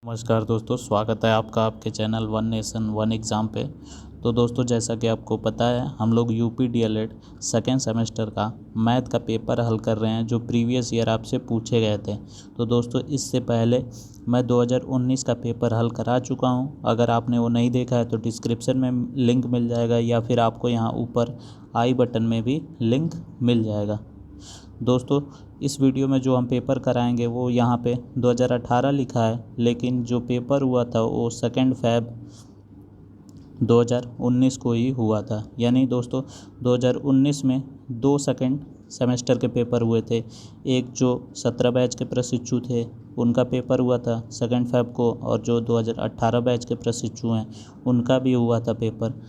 नमस्कार दोस्तों, स्वागत है आपका आपके channel one nation one exam पे। तो दोस्तों, जैसा कि आपको पता है, हम लोग यूपी डीएलएड सेकेंड सेमेस्टर का मैथ का पेपर हल कर रहे हैं जो प्रीवियस ईयर आपसे पूछे गए थे। तो दोस्तों, इससे पहले मैं 2019 का पेपर हल करा चुका हूं। अगर आपने वो नहीं देखा है तो डिस्क्रिप्शन में लिंक मिल जाएगा या फिर आपको यहाँ ऊपर आई बटन में भी लिंक मिल जाएगा। दोस्तों, इस वीडियो में जो हम पेपर कराएंगे वो यहाँ पे 2018 लिखा है, लेकिन जो पेपर हुआ था वो 2 फ़रवरी 2019 को ही हुआ था। यानी दोस्तों, 2019 में 2 सेकेंड सेमेस्टर के पेपर हुए थे। एक जो 17 बैच के प्रशिक्षु थे उनका पेपर हुआ था 2 फ़रवरी को, और जो 2018 बैच के प्रशिक्षु हैं उनका भी हुआ था पेपर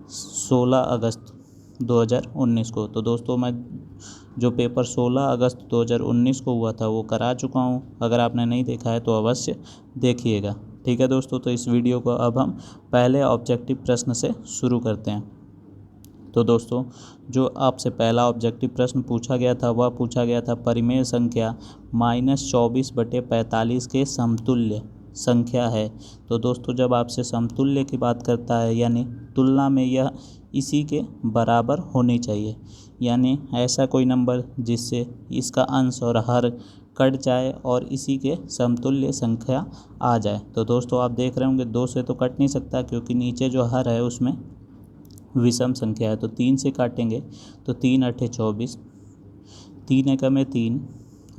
16 अगस्त 2019 को। तो दोस्तों, मैं जो पेपर 16 अगस्त 2019 को हुआ था वो करा चुका हूँ। अगर आपने नहीं देखा है तो अवश्य देखिएगा। ठीक है दोस्तों, तो इस वीडियो को अब हम पहले ऑब्जेक्टिव प्रश्न से शुरू करते हैं। तो दोस्तों, जो आपसे पहला ऑब्जेक्टिव प्रश्न पूछा गया था वह पूछा गया था परिमेय संख्या -24/45 के समतुल्य संख्या है। तो दोस्तों, जब आपसे समतुल्य की बात करता है यानी तुलना में यह इसी के बराबर होनी चाहिए, यानी ऐसा कोई नंबर जिससे इसका अंश और हर कट जाए और इसी के समतुल्य संख्या आ जाए। तो दोस्तों, आप देख रहे होंगे 2 से तो कट नहीं सकता क्योंकि नीचे जो हर है उसमें विषम संख्या है। तो 3 से काटेंगे तो 3 × 8 = 24, 3 × 1 = 3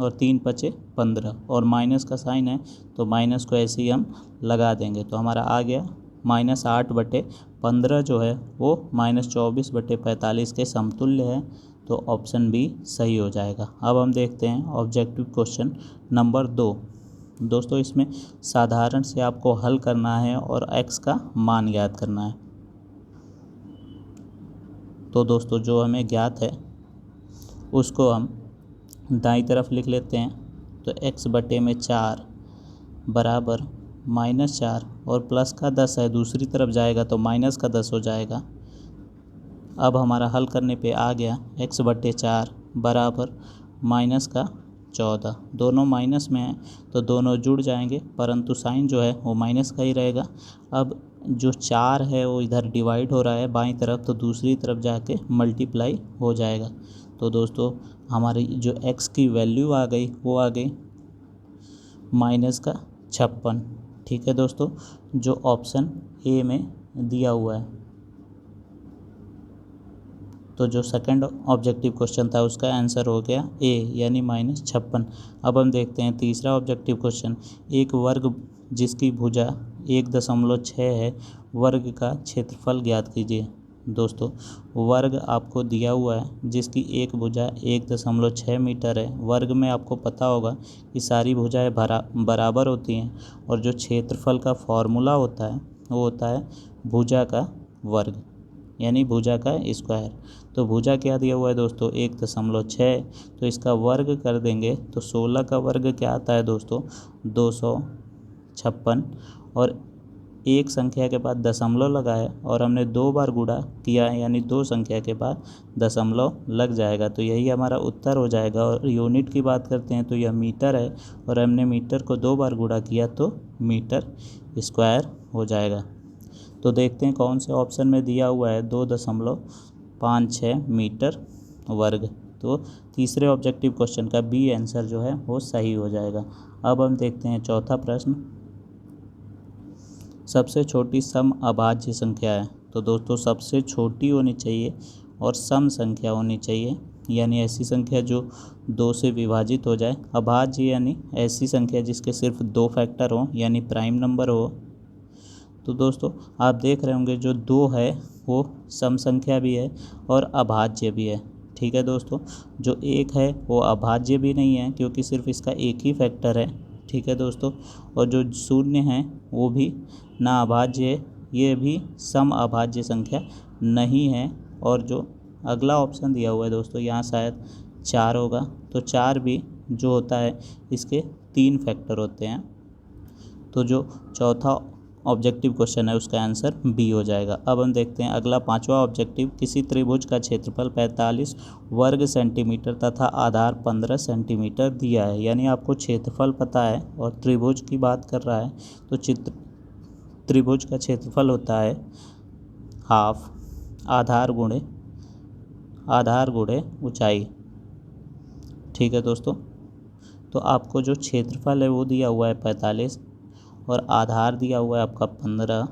और 3 × 5 = 15, और माइनस का साइन है तो माइनस को ऐसे ही हम लगा देंगे। तो हमारा आ गया -8/15 जो है वो -24/45 के समतुल्य है। तो ऑप्शन बी सही हो जाएगा। अब हम देखते हैं ऑब्जेक्टिव क्वेश्चन नंबर 2। दोस्तों, इसमें साधारण से आपको हल करना है और x का मान ज्ञात करना है। तो दोस्तों, जो हमें ज्ञात है उसको हम दाईं तरफ लिख लेते हैं। तो x/4 बराबर -4 और प्लस का 10 है, दूसरी तरफ जाएगा तो माइनस का 10 हो जाएगा। अब हमारा हल करने पे आ गया x/4 बराबर -14। दोनों माइनस में है तो दोनों जुड़ जाएंगे, परंतु साइन जो है वो माइनस का ही रहेगा। अब जो 4 है वो इधर डिवाइड हो रहा है बाईं तरफ, तो दूसरी तरफ जाके मल्टीप्लाई हो जाएगा। तो दोस्तों, हमारी जो x की वैल्यू आ गई वो आ गई -56। ठीक है दोस्तों, जो ऑप्शन ए में दिया हुआ है। तो जो सेकंड ऑब्जेक्टिव क्वेश्चन था उसका आंसर हो गया ए, यानी -56। अब हम देखते हैं तीसरा ऑब्जेक्टिव क्वेश्चन। एक वर्ग जिसकी भुजा 1.6 है, वर्ग का क्षेत्रफल ज्ञात कीजिए। दोस्तों, वर्ग आपको दिया हुआ है जिसकी एक भुजा 1.6 मीटर है। वर्ग में आपको पता होगा कि सारी भुजाएं बराबर होती हैं, और जो क्षेत्रफल का फॉर्मूला होता है वो होता है भुजा का वर्ग, यानी भुजा का स्क्वायर। तो भुजा क्या दिया हुआ है दोस्तों 1.6, तो इसका वर्ग कर देंगे तो 16 का वर्ग क्या आता है दोस्तों 256, और एक संख्या के बाद दशमलव लगाए और हमने 2 बार गुणा किया, यानी 2 संख्या के बाद दशमलव लग जाएगा। तो यही हमारा उत्तर हो जाएगा। और यूनिट की बात करते हैं तो यह मीटर है, और हमने मीटर को 2 बार गुणा किया तो मीटर स्क्वायर हो जाएगा। तो देखते हैं कौन से ऑप्शन में दिया हुआ है 2.56 मीटर वर्ग। तो तीसरे ऑब्जेक्टिव क्वेश्चन का बी आंसर जो है वो सही हो जाएगा। अब हम देखते हैं चौथा प्रश्न। सबसे छोटी सम अभाज्य संख्या है। तो दोस्तों, सबसे छोटी होनी चाहिए और सम संख्या होनी चाहिए, यानी ऐसी संख्या जो 2 से विभाजित हो जाए। अभाज्य यानी ऐसी संख्या जिसके सिर्फ 2 फैक्टर हों, यानी प्राइम नंबर हो। तो दोस्तों, आप देख रहे होंगे जो 2 है वो सम संख्या भी है और अभाज्य भी है। ठीक है दोस्तों, जो 1 है वो अभाज्य भी नहीं है क्योंकि सिर्फ इसका एक ही फैक्टर है। ठीक है दोस्तों, और जो 0 है वो भी ना अभाज्य है, ये भी सम अभाज्य संख्या नहीं है। और जो अगला ऑप्शन दिया हुआ है दोस्तों, यहाँ शायद 4 होगा, तो 4 भी जो होता है इसके 3 फैक्टर होते हैं। तो जो चौथा ऑब्जेक्टिव क्वेश्चन है उसका आंसर बी हो जाएगा। अब हम देखते हैं अगला 5वां ऑब्जेक्टिव। किसी त्रिभुज का क्षेत्रफल 45 वर्ग सेंटीमीटर तथा आधार 15 सेंटीमीटर दिया है। यानी आपको क्षेत्रफल पता है और त्रिभुज की बात कर रहा है, तो त्रिभुज का क्षेत्रफल होता है हाफ आधार गुणे ऊंचाई। ठीक है दोस्तों, तो आपको जो क्षेत्रफल है वो दिया हुआ है 45 और आधार दिया हुआ है आपका 15।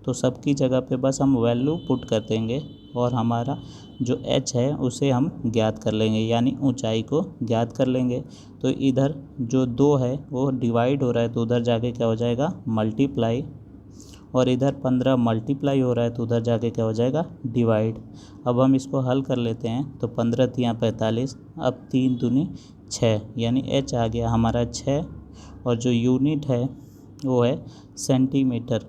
तो सबकी जगह पे बस हम वैल्यू पुट कर देंगे और हमारा जो h है उसे हम ज्ञात कर लेंगे, यानी ऊंचाई को ज्ञात कर लेंगे। तो इधर जो 2 है वो डिवाइड हो रहा है तो उधर जाके क्या हो जाएगा मल्टीप्लाई, और इधर 15 मल्टीप्लाई हो रहा है तो उधर जाके क्या हो जाएगा डिवाइड। अब हम इसको हल कर लेते हैं तो 15 तियाँ 45, अब 3 दूनी 6, यानी h आ गया हमारा 6 और जो यूनिट है वो है सेंटीमीटर,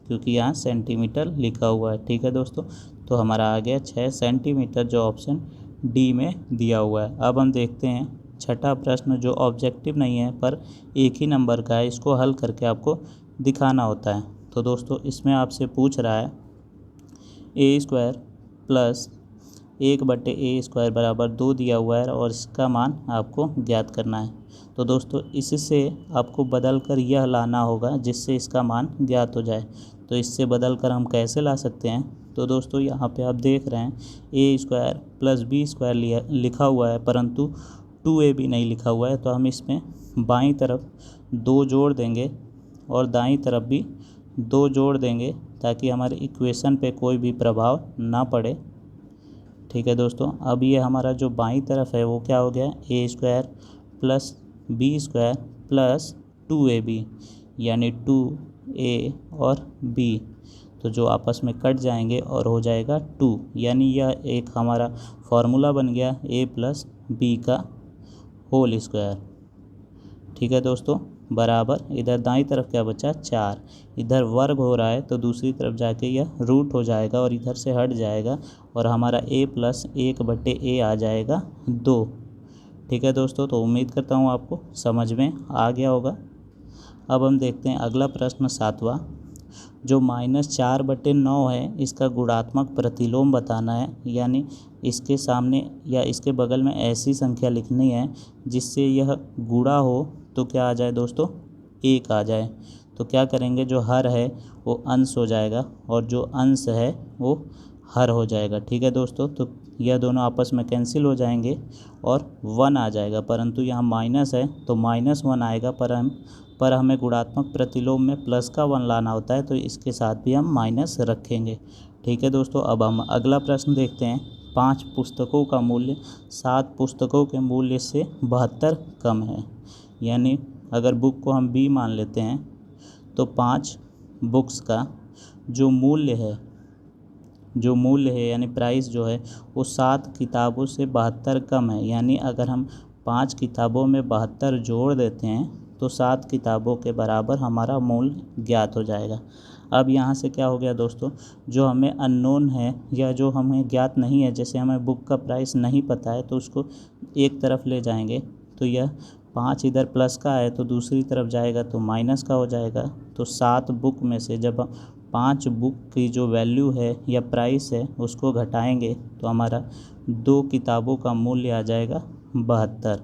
क्योंकि यहाँ सेंटीमीटर लिखा हुआ है। ठीक है दोस्तों, तो हमारा आ गया 6 सेंटीमीटर जो ऑप्शन डी में दिया हुआ है। अब हम देखते हैं छठा प्रश्न जो ऑब्जेक्टिव नहीं है पर एक ही नंबर का है, इसको हल करके आपको दिखाना होता है। तो दोस्तों इसमें आपसे पूछ रहा है ए स्क्वायर प्लस 1/a² बराबर 2 दिया हुआ है और इसका मान आपको ज्ञात करना है। तो दोस्तों इससे आपको बदल कर यह लाना होगा जिससे इसका मान ज्ञात हो जाए। तो इससे बदल कर हम कैसे ला सकते हैं, तो दोस्तों यहाँ पे आप देख रहे हैं a² प्लस b² लिखा हुआ है परंतु 2ab नहीं लिखा हुआ है। तो हम इसमें बाईं तरफ 2 जोड़ देंगे और दाईं तरफ भी 2 जोड़ देंगे ताकि हमारे इक्वेशन पे कोई भी प्रभाव ना पड़े। ठीक है दोस्तों, अब ये हमारा जो बाईं तरफ है वो क्या हो गया a² plus b² plus 2ab, यानी 2a और b, तो जो आपस में कट जाएंगे और हो जाएगा 2, यानी यह एक हमारा फॉर्मूला बन गया a प्लस b का होल स्क्वायर। ठीक है दोस्तों, बराबर इधर दाईं तरफ क्या बचा 4, इधर वर्ग हो रहा है तो दूसरी तरफ जाके यह रूट हो जाएगा और इधर से हट जाएगा और हमारा a प्लस 1/a आ जाएगा 2। ठीक है दोस्तों, तो उम्मीद करता हूँ आपको समझ में आ गया होगा। अब हम देखते हैं अगला प्रश्न 7वां जो -4/9 है, इसका गुणात्मक प्रतिलोम बताना है। यानी इसके सामने या इसके बगल में ऐसी संख्या लिखनी है जिससे यह गुणा हो तो क्या आ जाए दोस्तों 1 आ जाए। तो क्या करेंगे, जो हर है वो अंश हो जाएगा और जो अंश है वो हर हो जाएगा। ठीक है दोस्तों, तो यह दोनों आपस में कैंसिल हो जाएंगे और 1 आ जाएगा, परंतु यहाँ माइनस है तो -1 आएगा, पर हमें गुणात्मक प्रतिलोम में प्लस का 1 लाना होता है तो इसके साथ भी हम माइनस रखेंगे। ठीक है दोस्तों, अब हम अगला प्रश्न देखते हैं। 5 पुस्तकों का मूल्य 7 पुस्तकों के मूल्य से 72 कम है। यानी अगर बुक को हम B मान लेते हैं तो 5 बुक्स का जो मूल्य है यानी प्राइस जो है वो 7 किताबों से 72 कम है। यानी अगर हम 5 किताबों में 72 जोड़ देते हैं तो 7 किताबों के बराबर हमारा मूल्य ज्ञात हो जाएगा। अब यहाँ से क्या हो गया दोस्तों, जो हमें अननोन है या जो हमें ज्ञात नहीं है, जैसे हमें बुक का प्राइस नहीं पता है तो उसको एक तरफ ले जाएंगे तो यह 5 इधर प्लस का है तो दूसरी तरफ जाएगा तो माइनस का हो जाएगा। तो 7 बुक में से जब 5 बुक की जो वैल्यू है या प्राइस है उसको घटाएंगे तो हमारा 2 किताबों का मूल्य आ जाएगा 72।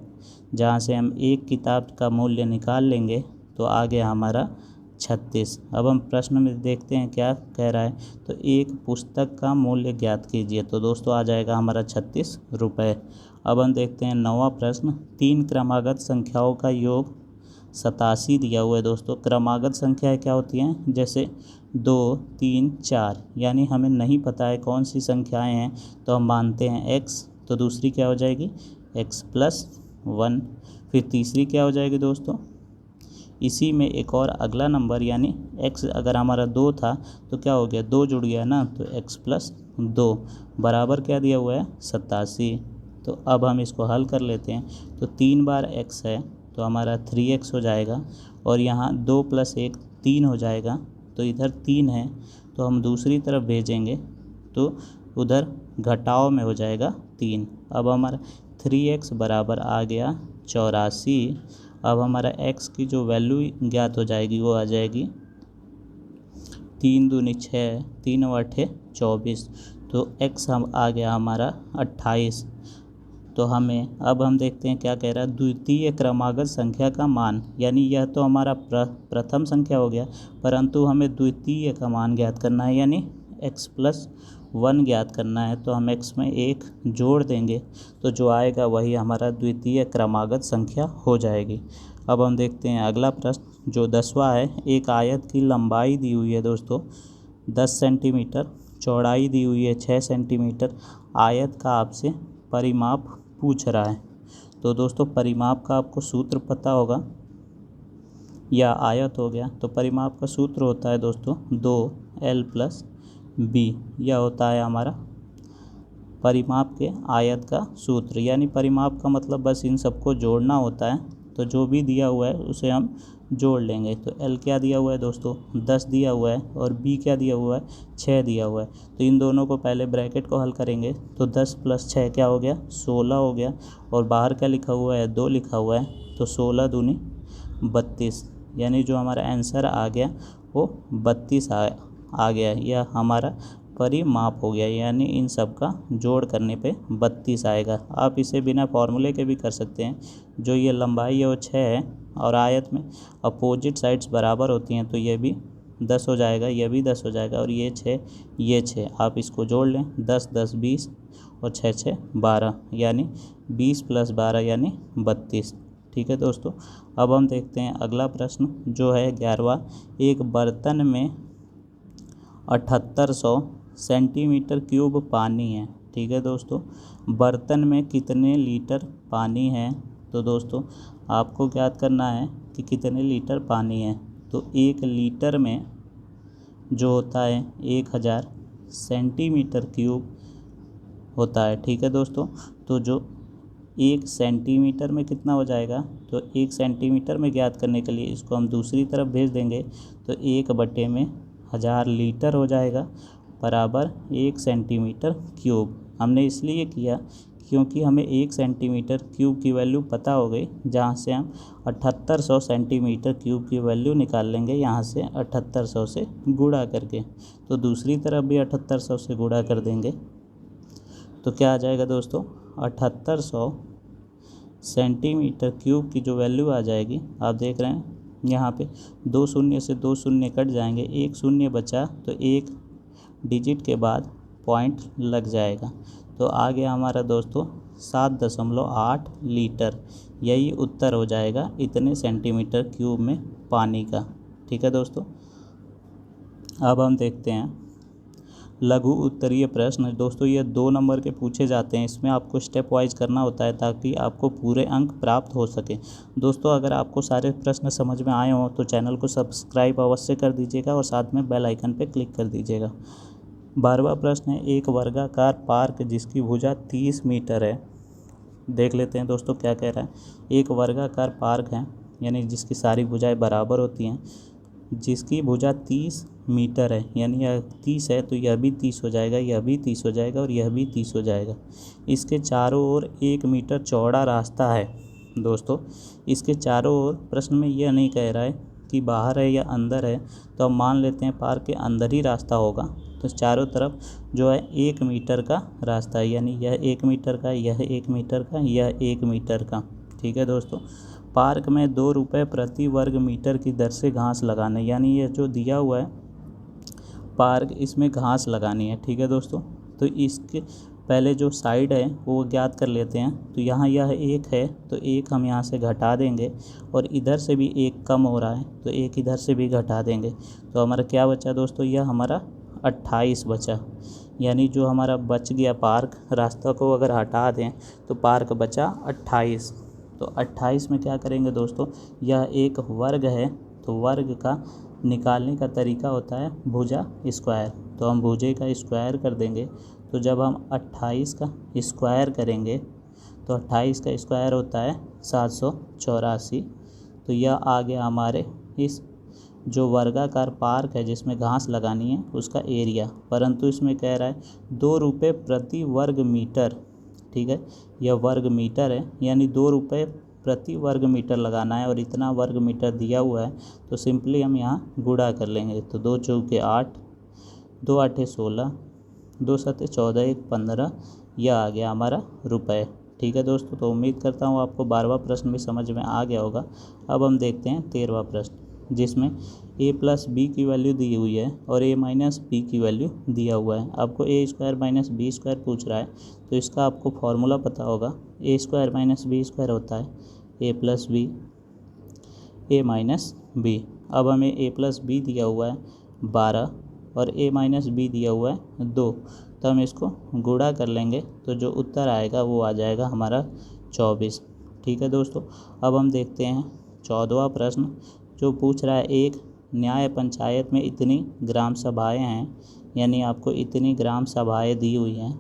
जहाँ से हम एक किताब का मूल्य निकाल लेंगे तो आ गया हमारा 36। अब हम प्रश्न में देखते हैं क्या कह रहा है, तो एक पुस्तक का मूल्य ज्ञात कीजिए। तो दोस्तों आ जाएगा हमारा 36 रुपये। अब हम देखते हैं 9वां प्रश्न। 3 क्रमागत संख्याओं का योग 87 दिया हुआ है। दोस्तों क्रमागत संख्याएँ क्या होती हैं, जैसे 2, 3, 4, यानी हमें नहीं पता है कौन सी संख्याएँ हैं तो हम मानते हैं x, तो दूसरी क्या हो जाएगी x प्लस 1, फिर तीसरी क्या हो जाएगी दोस्तों, इसी में एक और अगला नंबर यानी x अगर हमारा 2 था तो क्या हो गया 2 जुड़ गया ना, तो x प्लस 2 बराबर क्या दिया हुआ है 87। तो अब हम इसको हल कर लेते हैं। तो 3 बार x है तो हमारा 3x हो जाएगा और यहाँ 2 + 1 3 हो जाएगा। तो इधर 3 है तो हम दूसरी तरफ भेजेंगे तो उधर घटाव में हो जाएगा 3। अब हमारा 3x बराबर आ गया 84। अब हमारा x की जो वैल्यू ज्ञात हो जाएगी वो आ जाएगी 3 दूनी 6, 3 अठे 24, तो x हम आ गया हमारा 28। तो अब हम देखते हैं क्या कह रहा है, द्वितीय क्रमागत संख्या का मान, यानी यह तो हमारा प्रथम संख्या हो गया, परंतु हमें द्वितीय का मान ज्ञात करना है, यानी x+1 ज्ञात करना है। तो हम x में 1 जोड़ देंगे तो जो आएगा वही हमारा द्वितीय क्रमागत संख्या हो जाएगी। अब हम देखते हैं अगला प्रश्न जो 10वां है। एक आयत की लंबाई दी हुई है दोस्तों 10 सेंटीमीटर, चौड़ाई दी हुई है 6 सेंटीमीटर। आयत का आपसे परिमाप पूछ रहा है। तो दोस्तों परिमाप का आपको सूत्र पता होगा, या आयत हो गया तो परिमाप का सूत्र होता है दोस्तों 2l+b। यह होता है हमारा परिमाप के आयत का सूत्र, यानी परिमाप का मतलब बस इन सबको जोड़ना होता है। तो जो भी दिया हुआ है उसे हम जोड़ लेंगे। तो l क्या दिया हुआ है दोस्तों 10 दिया हुआ है, और b क्या दिया हुआ है 6 दिया हुआ है। तो इन दोनों को पहले ब्रैकेट को हल करेंगे तो 10 + 6 क्या हो गया 16 हो गया, और बाहर क्या लिखा हुआ है 2 लिखा हुआ है, तो 16 दूनी 32, यानी जो हमारा आंसर आ गया वो 32 आ गया। यह हमारा परिमाप हो गया, यानी इन सब का जोड़ करने पे 32 आएगा। आप इसे बिना फॉर्मूले के भी कर सकते हैं। जो ये लंबाई है वो 6 है, और आयत में अपोजिट साइड्स बराबर होती हैं, तो ये भी 10 हो जाएगा, यह भी 10 हो जाएगा, और ये 6 ये 6। आप इसको जोड़ लें 10 10 20 और 6 6 12, यानी 20 + 12 यानी 32। ठीक है दोस्तों। अब हम देखते हैं अगला प्रश्न जो है 11वां। एक बर्तन में 7800 सेंटीमीटर क्यूब पानी है। ठीक है दोस्तों, बर्तन में कितने लीटर पानी है? तो दोस्तों आपको ज्ञात करना है कि कितने लीटर पानी है। तो 1 लीटर में जो होता है 1000 सेंटीमीटर क्यूब होता है। ठीक है दोस्तों, तो जो 1 सेंटीमीटर में कितना हो जाएगा, तो 1 सेंटीमीटर में ज्ञात करने के लिए इसको हम दूसरी तरफ भेज देंगे, तो 1/1000 लीटर हो जाएगा, बराबर 1 सेंटीमीटर क्यूब। हमने इसलिए किया क्योंकि हमें 1 सेंटीमीटर क्यूब की वैल्यू पता हो गई, जहाँ से हम 7800 सेंटीमीटर क्यूब की वैल्यू निकाल लेंगे, यहाँ से 7800 से गुणा करके। तो दूसरी तरफ भी 7800 से गुणा कर देंगे, तो क्या आ जाएगा दोस्तों 7800 सेंटीमीटर क्यूब की जो वैल्यू आ जाएगी, आप देख रहे हैं यहाँ पे 2 शून्य से 2 शून्य कट जाएंगे, 1 शून्य बचा, तो 1 डिजिट के बाद पॉइंट लग जाएगा। तो आ गया हमारा दोस्तों 7.8 लीटर। यही उत्तर हो जाएगा इतने सेंटीमीटर क्यूब में पानी का। ठीक है दोस्तों। अब हम देखते हैं लघु उत्तरीय प्रश्न। दोस्तों ये 2 नंबर के पूछे जाते हैं, इसमें आपको स्टेप वाइज करना होता है ताकि आपको पूरे अंक प्राप्त हो सके। दोस्तों अगर आपको सारे प्रश्न समझ में आए हों तो चैनल को सब्सक्राइब अवश्य कर दीजिएगा और साथ में बेल आइकन पर क्लिक कर दीजिएगा। 12वां प्रश्न है, एक वर्गाकार पार्क जिसकी भुजा 30 मीटर है। देख लेते हैं दोस्तों क्या कह रहा है। एक वर्गाकार पार्क है, यानी जिसकी सारी भुजाएं बराबर होती हैं, जिसकी भुजा 30 मीटर है, यानी यह 30 है तो यह भी 30 हो जाएगा, यह भी 30 हो जाएगा और यह भी 30 हो जाएगा। इसके चारों ओर 1 मीटर चौड़ा रास्ता है। दोस्तों इसके चारों ओर, प्रश्न में यह नहीं कह रहा है कि बाहर है या अंदर है, तो हम मान लेते हैं पार्क के अंदर ही रास्ता होगा। तो चारों तरफ जो है 1 मीटर का रास्ता है, यानी यह 1 मीटर का, यह 1 मीटर का, यह 1 मीटर का। ठीक है दोस्तों। पार्क में 2 रुपये प्रति वर्ग मीटर की दर से घास लगाने, यानी यह जो दिया हुआ है पार्क, इसमें घास लगानी है। ठीक है दोस्तों। तो इसके पहले जो साइड है वो ज्ञात कर लेते हैं। तो यहाँ यह 1 है, तो 1 हम यहाँ से घटा देंगे, और इधर से भी 1 कम हो रहा है तो 1 इधर से भी घटा देंगे। तो हमारा क्या बचा दोस्तों, यह हमारा 28 बचा, यानी जो हमारा बच गया पार्क, रास्ता को अगर हटा दें तो पार्क बचा 28। तो 28 में क्या करेंगे दोस्तों, यह एक वर्ग है, तो वर्ग का निकालने का तरीका होता है भुजा स्क्वायर। तो हम भुजे का स्क्वायर कर देंगे। तो जब हम 28 का स्क्वायर करेंगे तो 28 का स्क्वायर होता है 784। तो यह आ गया हमारे इस जो वर्गाकार पार्क है जिसमें घास लगानी है उसका एरिया। परंतु इसमें कह रहा है 2 रुपये प्रति वर्ग मीटर। ठीक है, यह वर्ग मीटर है, यानी 2 रुपये प्रति वर्ग मीटर लगाना है और इतना वर्ग मीटर दिया हुआ है, तो सिंपली हम यहाँ गुणा कर लेंगे। तो 2 चौके 8, 2 आठे 16, 2 सत्ते 14, 1 15, यह आ गया हमारा रुपए। ठीक है दोस्तों, तो उम्मीद करता हूँ आपको 12वां प्रश्न भी समझ में आ गया होगा। अब हम देखते हैं 13वां प्रश्न, जिसमें a प्लस बी की वैल्यू दी हुई है और a माइनस बी की वैल्यू दिया हुआ है। आपको a square minus B square पूछ रहा है, तो इसका आपको फॉर्मूला पता होगा। a square minus B square होता है a plus B a minus B. अब हमें a प्लस बी दिया हुआ है 12 और a माइनस बी दिया हुआ है 2, तो हम इसको गुणा कर लेंगे, तो जो उत्तर आएगा वो आ जाएगा हमारा 24। ठीक है दोस्तों, अब हम देखते हैं 14वां प्रश्न, जो पूछ रहा है एक न्याय पंचायत में इतनी ग्राम सभाएँ हैं, यानी आपको इतनी ग्राम सभाएँ दी हुई हैं।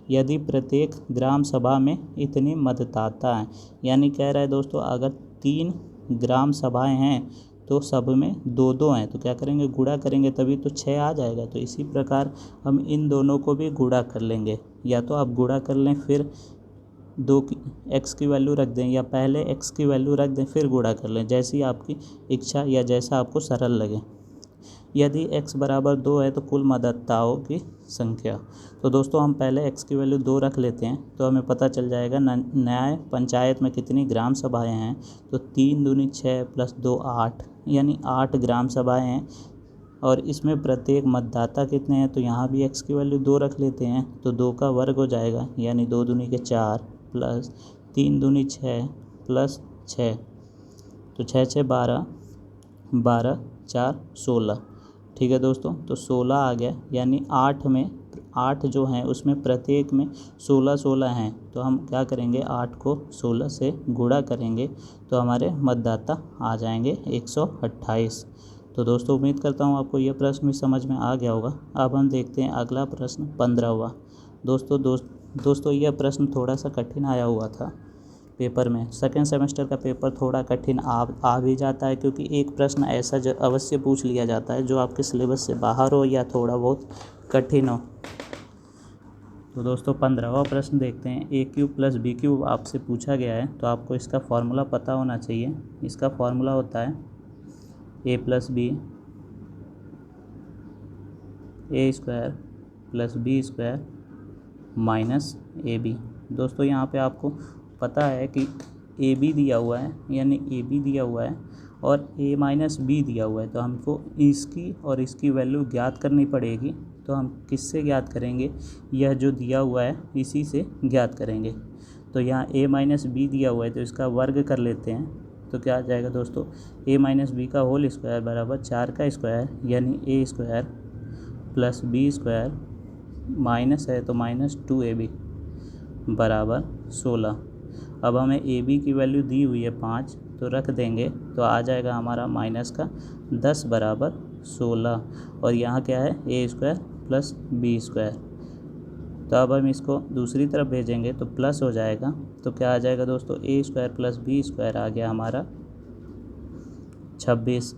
यदि प्रत्येक ग्राम सभा में इतनी मतदाता हैं, यानी कह रहा है दोस्तों अगर 3 ग्राम सभाएँ हैं तो सब में 2-2 हैं, तो क्या करेंगे गुणा करेंगे, तभी तो 6 आ जाएगा। तो इसी प्रकार हम इन दोनों को भी गुणा कर लेंगे, या तो आप गुणा कर लें फिर 2 की x की वैल्यू रख दें, या पहले x की वैल्यू रख दें फिर गुणा कर लें, जैसी आपकी इच्छा या जैसा आपको सरल लगे। यदि x बराबर 2 है तो कुल मतदाताओं की संख्या। तो दोस्तों हम पहले x की वैल्यू 2 रख लेते हैं, तो हमें पता चल जाएगा न्याय पंचायत में कितनी ग्राम सभाएँ हैं। तो 3 दूनी 6 प्लस 2 8, यानी 8 ग्राम सभाएँ हैं। और इसमें प्रत्येक मतदाता कितने हैं, तो यहाँ भी x की वैल्यू 2 रख लेते हैं, तो 2 का वर्ग हो जाएगा, यानी 2 दूनी के 4 प्लस 3 दूनी 6 प्लस 6, तो 6 6 12, 12 4 16। ठीक है दोस्तों, तो 16 आ गया, यानी 8 जो हैं उसमें प्रत्येक में 16 हैं, तो हम क्या करेंगे 8 को 16 से गुणा करेंगे, तो हमारे मतदाता आ जाएंगे 128। तो दोस्तों उम्मीद करता हूँ आपको यह प्रश्न भी समझ में आ गया होगा। अब हम देखते हैं अगला प्रश्न 15वां। दोस्तों यह प्रश्न थोड़ा सा कठिन आया हुआ था पेपर में। सेकेंड सेमेस्टर का पेपर थोड़ा कठिन आ भी जाता है, क्योंकि एक प्रश्न ऐसा अवश्य पूछ लिया जाता है जो आपके सिलेबस से बाहर हो या थोड़ा बहुत कठिन हो। तो दोस्तों 15वां प्रश्न देखते हैं। ए क्यूब प्लस बी क्यूब आपसे पूछा गया है, तो आपको इसका फॉर्मूला पता होना चाहिए। इसका फॉर्मूला होता है a plus B A square plus B square minus A B. दोस्तों यहाँ पे आपको पता है कि ए बी दिया हुआ है, यानी ए बी दिया हुआ है और ए माइनस बी दिया हुआ है, तो हमको इसकी और इसकी वैल्यू ज्ञात करनी पड़ेगी। तो हम किससे ज्ञात करेंगे, यह जो दिया हुआ है इसी से ज्ञात करेंगे। तो यहाँ ए माइनस बी दिया हुआ है, तो इसका वर्ग कर लेते हैं, तो क्या आ जाएगा दोस्तों ए माइनस बी का होल स्क्वायर बराबर 4 का स्क्वायर, यानी A square plus B square minus है तो माइनस 2ab बराबर 16। अब हमें ए बी की वैल्यू दी हुई है 5, तो रख देंगे, तो आ जाएगा हमारा माइनस का 10 बराबर 16, और यहाँ क्या है A square plus B square. तो अब हम इसको दूसरी तरफ भेजेंगे तो प्लस हो जाएगा, तो क्या आ जाएगा दोस्तों ए स्क्वायर प्लस बी स्क्वायर आ गया हमारा 26।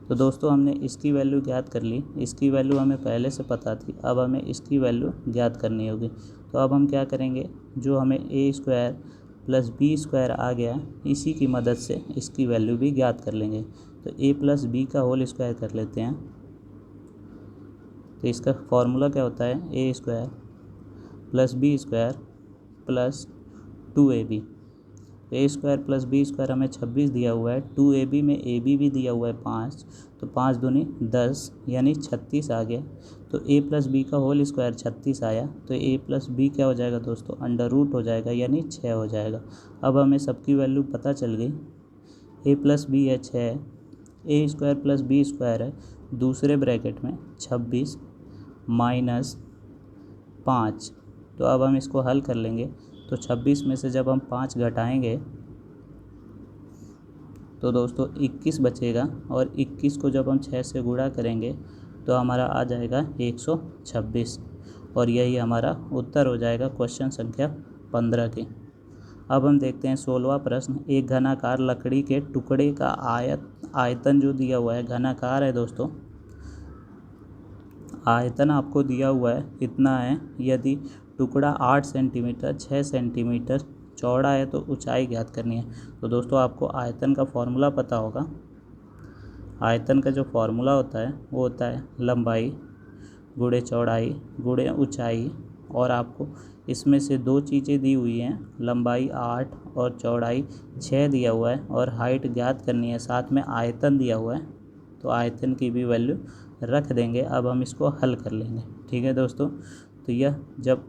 तो दोस्तों हमने इसकी वैल्यू ज्ञात कर ली, इसकी वैल्यू हमें पहले से पता थी, अब हमें इसकी वैल्यू ज्ञात करनी होगी। तो अब हम क्या करेंगे, जो हमें ए स्क्वायर प्लस बी स्क्वायर आ गया इसी की मदद से इसकी वैल्यू भी ज्ञात कर लेंगे। तो ए प्लस बी का होल स्क्वायर कर लेते हैं, तो इसका फॉर्मूला क्या होता है A square plus B square plus 2ab। A square plus B square हमें 26 दिया हुआ है, 2ab में ab भी दिया हुआ है 5, तो 5 दूनी 10 यानी 36 आ गया। तो a प्लस बी का होल स्क्वायर 36 आया, तो a प्लस बी क्या हो जाएगा दोस्तों अंडर रूट हो जाएगा, यानी 6 हो जाएगा। अब हमें सबकी वैल्यू पता चल गई, a प्लस बी है 6, ए स्क्वायर प्लस बी स्क्वायर है दूसरे ब्रैकेट में 26 माइनस 5। तो अब हम इसको हल कर लेंगे, तो 26 में से जब हम 5 घटाएंगे तो दोस्तों 21 बचेगा, और 21 को जब हम 6 से गुणा करेंगे तो हमारा आ जाएगा 126, और यही हमारा उत्तर हो जाएगा क्वेश्चन संख्या 15 की। अब हम देखते हैं 16वां प्रश्न। एक घनाकार लकड़ी के टुकड़े का आयतन जो दिया हुआ है, घनाकार है दोस्तों, आयतन आपको दिया हुआ है इतना है। यदि टुकड़ा 8 सेंटीमीटर, 6 सेंटीमीटर, चौड़ा है तो ऊंचाई ज्ञात करनी है। तो दोस्तों आपको आयतन का फॉर्मूला पता होगा। आयतन का जो फॉर्मूला होता है वो होता है लंबाई गुणे चौड़ाई गुणे ऊंचाई, और आपको इसमें से दो चीज़ें दी हुई हैं, लंबाई 8 और चौड़ाई 6 दिया हुआ है, और हाइट ज्ञात करनी है, साथ में आयतन दिया हुआ है। तो आयतन की भी वैल्यू रख देंगे। अब हम इसको हल कर लेंगे। ठीक है दोस्तों, तो यह जब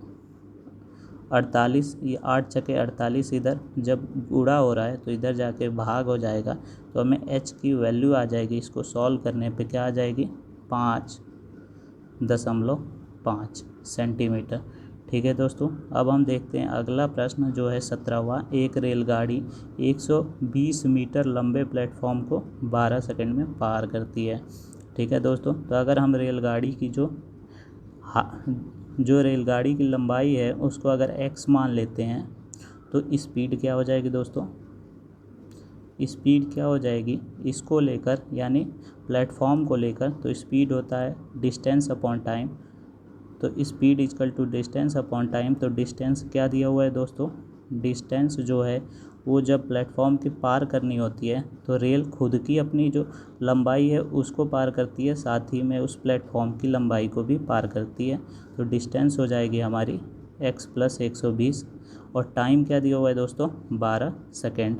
48, ये 8 छके 48 इधर जब गुणा हो रहा है तो इधर जाके भाग हो जाएगा, तो हमें h की वैल्यू आ जाएगी। इसको सॉल्व करने पे क्या आ जाएगी, 5.5 सेंटीमीटर। ठीक है दोस्तों, अब हम देखते हैं अगला प्रश्न जो है 17वां। एक रेलगाड़ी 120 मीटर लंबे प्लेटफॉर्म को 12 सेकंड में पार करती है। ठीक है दोस्तों, तो अगर हम रेलगाड़ी की जो रेलगाड़ी की लंबाई है उसको अगर x मान लेते हैं तो स्पीड क्या हो जाएगी दोस्तों, स्पीड क्या हो जाएगी इसको लेकर, यानी प्लेटफॉर्म को लेकर, तो स्पीड होता है डिस्टेंस अपॉन टाइम। तो speed equal to distance upon time. तो डिस्टेंस क्या दिया हुआ है दोस्तों, डिस्टेंस जो है वो जब प्लेटफॉर्म की पार करनी होती है तो रेल खुद की अपनी जो लंबाई है उसको पार करती है, साथ ही में उस प्लेटफॉर्म की लंबाई को भी पार करती है। तो डिस्टेंस हो जाएगी हमारी x + 120, और टाइम क्या दिया हुआ है दोस्तों, 12 सेकेंड।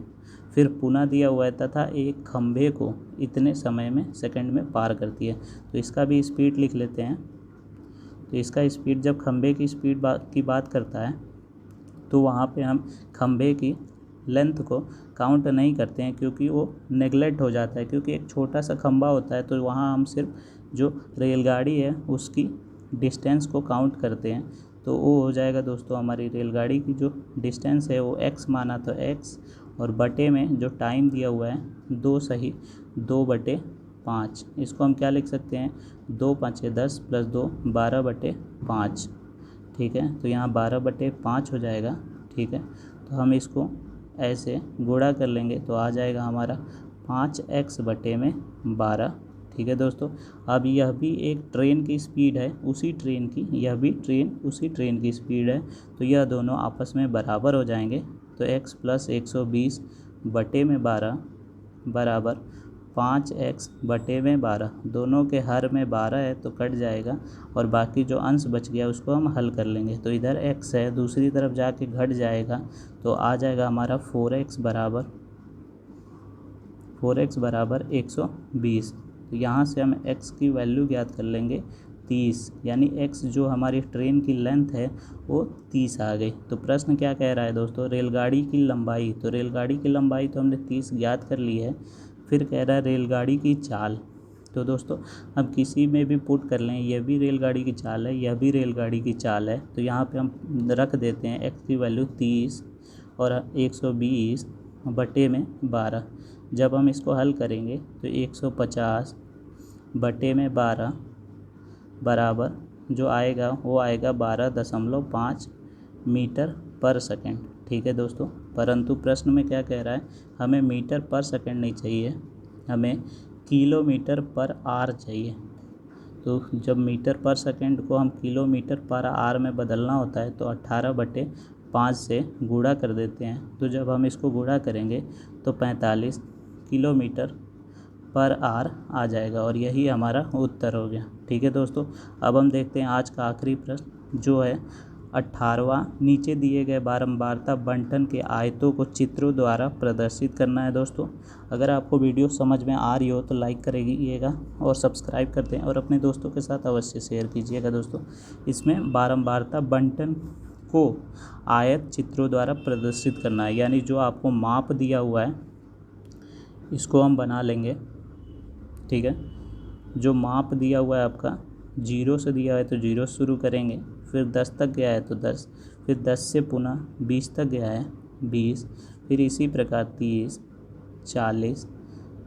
फिर पुनः दिया हुआ है तथा एक खंभे को इतने समय में सेकंड में पार करती है। तो इसका भी स्पीड लिख लेते हैं। तो इसका स्पीड जब खंभे की स्पीड की बात करता है तो वहाँ पे हम खंभे की लेंथ को काउंट नहीं करते हैं, क्योंकि वो नेगलेक्ट हो जाता है, क्योंकि एक छोटा सा खंभा होता है। तो वहाँ हम सिर्फ जो रेलगाड़ी है उसकी डिस्टेंस को काउंट करते हैं। तो वो हो जाएगा दोस्तों, हमारी रेलगाड़ी की जो डिस्टेंस है वो x माना तो x, और बटे में जो टाइम दिया हुआ है 2/5। इसको हम क्या लिख सकते हैं, 2×5 = 10 + 2 12/5। ठीक है, तो यहाँ 12/5 हो जाएगा। ठीक है, तो हम इसको ऐसे गुणा कर लेंगे तो आ जाएगा हमारा 5x/12। ठीक है दोस्तों, अब यह भी एक ट्रेन की स्पीड है, उसी ट्रेन की, यह भी उसी ट्रेन की स्पीड है। तो यह दोनों आपस में बराबर हो जाएंगे। तो x + 120/12 बराबर 5x/12। दोनों के हर में 12 है तो कट जाएगा, और बाकी जो अंश बच गया उसको हम हल कर लेंगे। तो इधर x है, दूसरी तरफ जाके घट जाएगा, तो आ जाएगा हमारा 4x बराबर 120। तो यहाँ से हम x की वैल्यू ज्ञात कर लेंगे 30, यानी x जो हमारी ट्रेन की लेंथ है वो 30 आ गई। तो प्रश्न क्या कह रहा है दोस्तों, रेलगाड़ी की लंबाई। तो रेलगाड़ी की लंबाई तो हमने 30 ज्ञात कर ली है। फिर कह रहा है रेलगाड़ी की चाल। तो दोस्तों हम किसी में भी पुट कर लें, यह भी रेलगाड़ी की चाल है, यह भी रेलगाड़ी की चाल है। तो यहाँ पे हम रख देते हैं x की वैल्यू 30 और 120/12। जब हम इसको हल करेंगे तो 150/12 बराबर जो आएगा वो आएगा 12.5 मीटर पर सेकंड। ठीक है दोस्तों, परंतु प्रश्न में क्या कह रहा है, हमें मीटर पर सेकंड नहीं चाहिए, हमें किलोमीटर पर आवर चाहिए। तो जब मीटर पर सेकंड को हम किलोमीटर पर आवर में बदलना होता है तो 18/5 से गुणा कर देते हैं। तो जब हम इसको गुणा करेंगे तो 45 किलोमीटर पर आवर आ जाएगा, और यही हमारा उत्तर हो गया। ठीक है दोस्तों, अब हम देखते हैं आज का आखिरी प्रश्न जो है 18वां। नीचे दिए गए बारंबारता बंटन के आयतों को चित्रों द्वारा प्रदर्शित करना है। दोस्तों अगर आपको वीडियो समझ में आ रही हो तो लाइक करिएगा और सब्सक्राइब करते हैं, और अपने दोस्तों के साथ अवश्य शेयर कीजिएगा। दोस्तों इसमें बारंबारता बंटन को आयत चित्रों द्वारा प्रदर्शित करना है, यानी जो आपको माप दिया हुआ है इसको हम बना लेंगे। ठीक है, जो माप दिया हुआ है आपका 0 से दिया है तो 0 शुरू करेंगे, फिर 10 तक गया है तो 10, फिर 10 से पुनः 20 तक गया है 20, फिर इसी प्रकार 30, 40,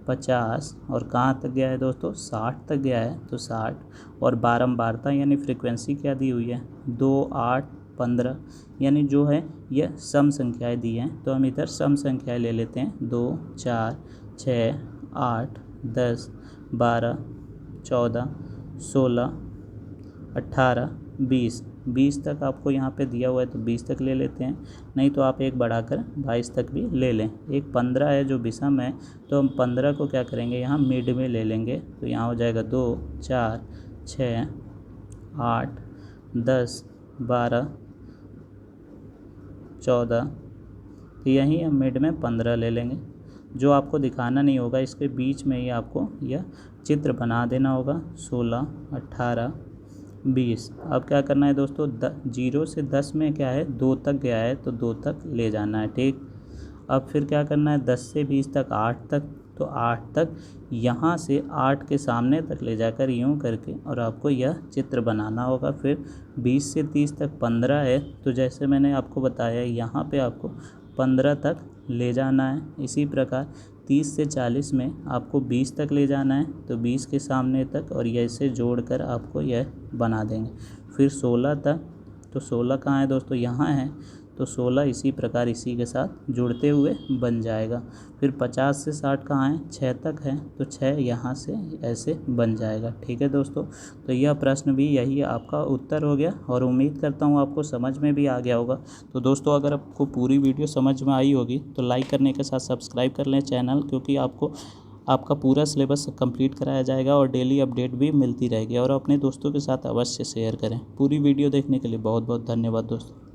50, और कहाँ तक गया है दोस्तों 60 तक गया है तो 60। और बारंबारता यानी फ्रीक्वेंसी क्या दी हुई है 2, 8, 15, यानी जो है यह सम संख्याएं दी हैं। तो हम इधर सम संख्याएं ले लेते हैं 2, 4, 6, 8, 10, 12, 14, 16, 18, 20। 20 तक आपको यहाँ पे दिया हुआ है तो 20 तक ले लेते हैं, नहीं तो आप एक बढ़ाकर 22 तक भी ले लें। एक 15 है जो विषम है, तो हम 15 को क्या करेंगे यहाँ मिड में ले लेंगे, तो यहाँ हो जाएगा 2 4 6 8 10 12 14, तो यहीं हम मिड में 15 ले लेंगे। जो आपको दिखाना नहीं होगा, इसके बीच में ही आपको यह चित्र बना देना होगा। 16 18 20। अब क्या करना है दोस्तों, 0 से 10 में क्या है 2 तक गया है तो 2 तक ले जाना है, ठीक। अब फिर क्या करना है 10 से 20 तक 8 तक, तो 8 तक यहाँ से 8 के सामने तक ले जाकर यूँ करके और आपको यह चित्र बनाना होगा। फिर 20 से 30 तक 15 है, तो जैसे मैंने आपको बताया यहाँ पे आपको 15 तक ले जाना है। इसी प्रकार 30 से 40 में आपको 20 तक ले जाना है, तो 20 के सामने तक और ऐसे जोड़कर आपको यह बना देंगे। फिर 16 तक, तो 16 कहाँ है दोस्तों, यहाँ है, तो 16 इसी प्रकार इसी के साथ जुड़ते हुए बन जाएगा। फिर 50 से 60 कहाँ है, 6 तक है, तो 6 यहाँ से ऐसे बन जाएगा, ठीक है दोस्तों। तो यह प्रश्न भी यही आपका उत्तर हो गया और उम्मीद करता हूँ आपको समझ में भी आ गया होगा। तो दोस्तों अगर आपको पूरी वीडियो समझ में आई होगी तो लाइक करने के साथ सब्सक्राइब कर लें चैनल, क्योंकि आपको आपका पूरा सिलेबस कंप्लीट कराया जाएगा और डेली अपडेट भी मिलती रहेगी। और अपने दोस्तों के साथ अवश्य शेयर करें। पूरी वीडियो देखने के लिए बहुत बहुत धन्यवाद दोस्तों।